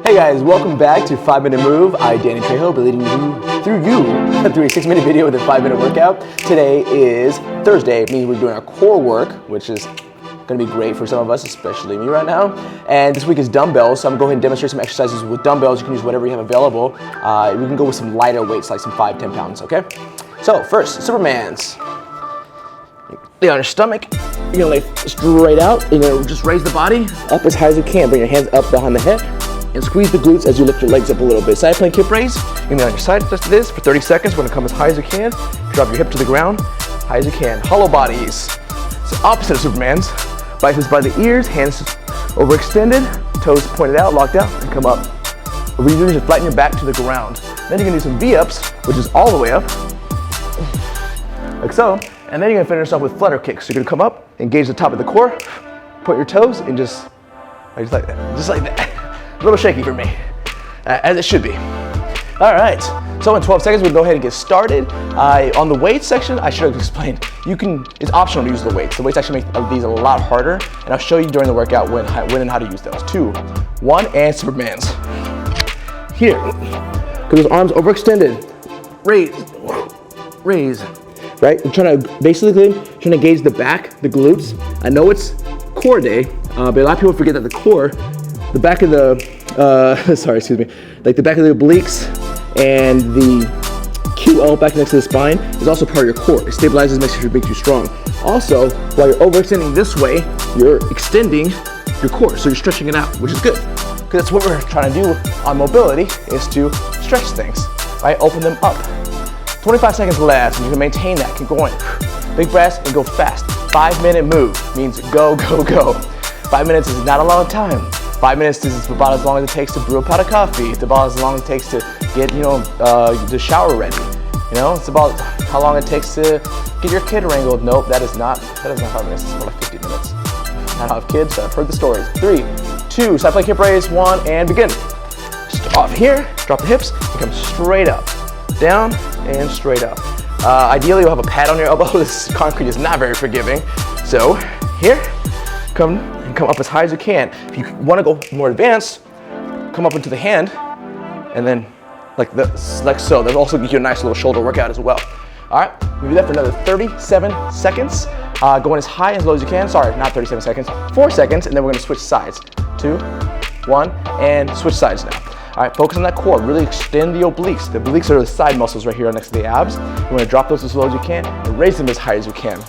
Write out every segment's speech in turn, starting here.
Hey guys, welcome back to 5 Minute Move. I, Danny Trejo, be leading you through a 6-minute video with a 5-minute workout. Today is Thursday. It means we're doing our core work, which is going to be great for some of us, especially me right now. And this week is dumbbells, so I'm going to go ahead and demonstrate some exercises with dumbbells. You can use whatever you have available. We can go with some lighter weights, like some 5-10 pounds, okay? So first, Supermans. Lay on your stomach. You're going to lay straight out. You're going to just raise the body up as high as you can. Bring your hands up behind the head. And squeeze the glutes as you lift your legs up a little bit. Side plank hip raise. You're gonna be on your side just this for 30 seconds. We're gonna come as high as you can. Drop your hip to the ground, high as you can. Hollow bodies. So opposite of Superman's. Biceps by the ears, hands overextended, toes pointed out, locked out, and come up. What you're doing is flatten your back to the ground. Then you're gonna do some V-ups, which is all the way up, like so. And then you're gonna finish off with Flutter Kicks. So you're gonna come up, engage the top of the core, point your toes, and just like that. Just like that. A little shaky for me, as it should be. All right, so in 12 seconds, we'll go ahead and get started. On the weights section, I should have explained, it's optional to use the weights. The weights actually make these a lot harder, and I'll show you during the workout when and how to use those. 2, 1, and Supermans. Here, because those arms overextended, raise, right? I'm trying to gauge the back, the glutes. I know it's core day, but a lot of people forget that the back of the, like the back of the obliques and the QL back next to the spine is also part of your core. It stabilizes, makes you strong. Also, while you're overextending this way, you're extending your core, so you're stretching it out, which is good. Because that's what we're trying to do on mobility, is to stretch things, right? Open them up. 25 seconds left, and you can maintain that, keep going. Big breaths and go fast. 5-minute move means go, go, go. 5 minutes is not a long time. 5 minutes is about as long as it takes to brew a pot of coffee. It's about as long as it takes to get, the shower ready. It's about how long it takes to get your kid wrangled. Nope, that is not 5 minutes. It's more like 50 minutes. I don't have kids, but I've heard the stories. 3, 2, side plank hip raise, 1, and begin. Just off here, drop the hips, and come straight up. Down and straight up. Ideally, you'll have a pad on your elbow. This concrete is not very forgiving. So here, come up as high as you can. If you want to go more advanced, come up into the hand, and then like so. That'll also give you a nice little shoulder workout as well. All right, we do that for another 37 seconds. Going as high and as low as you can. Sorry, not 37 seconds, 4 seconds, and then we're gonna switch sides. 2, 1, and switch sides now. All right, focus on that core. Really extend the obliques. The obliques are the side muscles right here next to the abs. You want to drop those as low as you can and raise them as high as you can.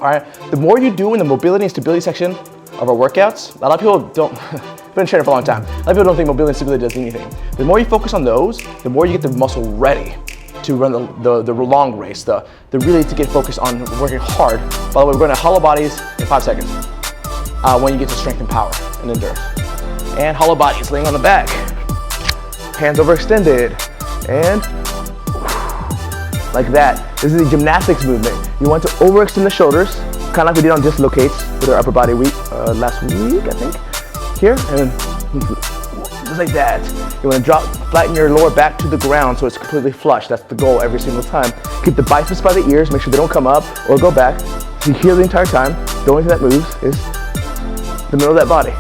All right, the more you do in the mobility and stability section of our workouts, a lot of people don't, I've been training for a long time, a lot of people don't think mobility and stability does anything. The more you focus on those, the more you get the muscle ready to run the long race, the really to get focused on working hard. By the way, we're going to hollow bodies in 5 seconds when you get to strength and power and endurance. And hollow bodies, laying on the back. Hands overextended, and like that. This is a gymnastics movement. You want to overextend the shoulders, kind of like we did on dislocates with our upper body week last week, I think. Here, and just like that. You want to flatten your lower back to the ground so it's completely flush. That's the goal every single time. Keep the biceps by the ears, make sure they don't come up or go back. So you hear the entire time. The only thing that moves is the middle of that body.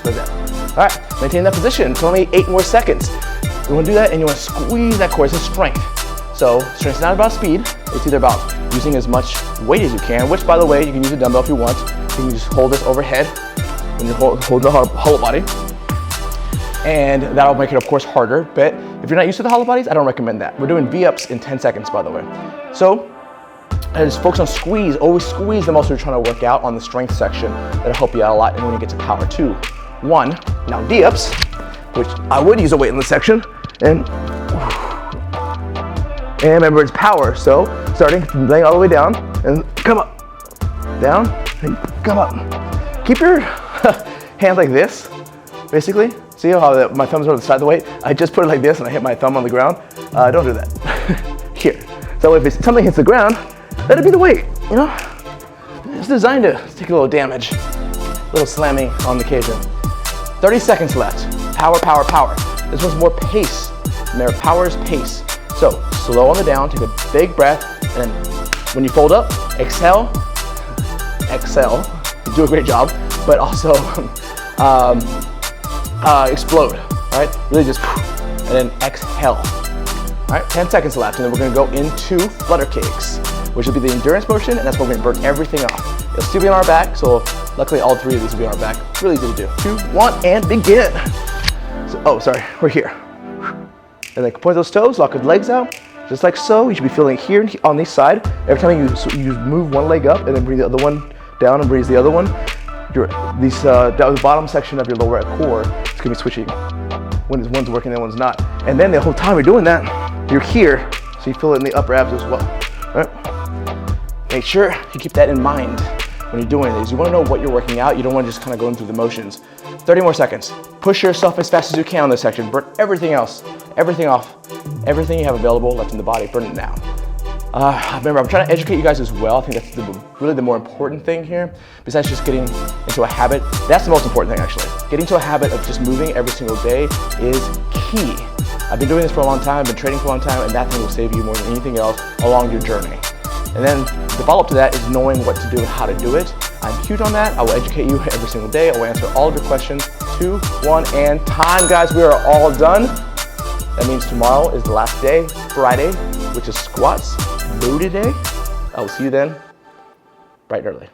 Like that. All right, maintain that position. It's only 8 more seconds. You want to do that, and you want to squeeze that core. It's strength. So strength is not about speed. It's either about using as much weight as you can, which, by the way, you can use a dumbbell if you want. You can just hold this overhead when you're holding the hollow body. And that'll make it, of course, harder. But if you're not used to the hollow bodies, I don't recommend that. We're doing V-ups in 10 seconds, by the way. So I just focus on squeeze. Always squeeze the muscle you're trying to work out on the strength section. That'll help you out a lot. And when you get to power, 2, 1. Now D-ups, which I would use a weight in this section. And remember, it's power. So starting, laying all the way down, and come up. Down, and come up. Keep your hands like this, basically. See how my thumbs are on the side of the weight? I just put it like this and I hit my thumb on the ground. Don't do that. Here. So if something hits the ground, let it be the weight, It's designed to take a little damage, a little slamming on occasion. 30 seconds left. Power, power, power. This one's more pace. Remember, power is pace. So slow on the down, take a big breath, and then when you fold up, exhale. You do a great job, but also explode, all right? Really just, and then exhale. All right, 10 seconds left, and then we're gonna go into Flutter Kicks, which will be the endurance motion, and that's where we're gonna burn everything off. It'll still be on our back, so luckily all 3 of these will be on our back. Really easy to do. 2, 1, and begin. So, oh, sorry, we're here. And then point those toes, lock the legs out, just like so. You should be feeling it here on this side. Every time you move one leg up and then bring the other one down and breathe the other one, the bottom section of your lower core is gonna be switching. When one's working and one's not. And then the whole time you're doing that, you're here, so you feel it in the upper abs as well. All right? Make sure you keep that in mind when you're doing these. You wanna know what you're working out. You don't wanna just kind of go through the motions. 30 more seconds. Push yourself as fast as you can on this section. Burn everything else, everything off. Everything you have available left in the body, burn it now. Remember, I'm trying to educate you guys as well. I think that's really the more important thing here, besides just getting into a habit. That's the most important thing, actually. Getting to a habit of just moving every single day is key. I've been doing this for a long time, I've been training for a long time, and that thing will save you more than anything else along your journey. And then the follow-up to that is knowing what to do and how to do it. I'm huge on that. I will educate you every single day. I will answer all of your questions. 2, 1, and time, guys. We are all done. That means tomorrow is the last day, Friday, which is squats, booty day. I will see you then, bright and early.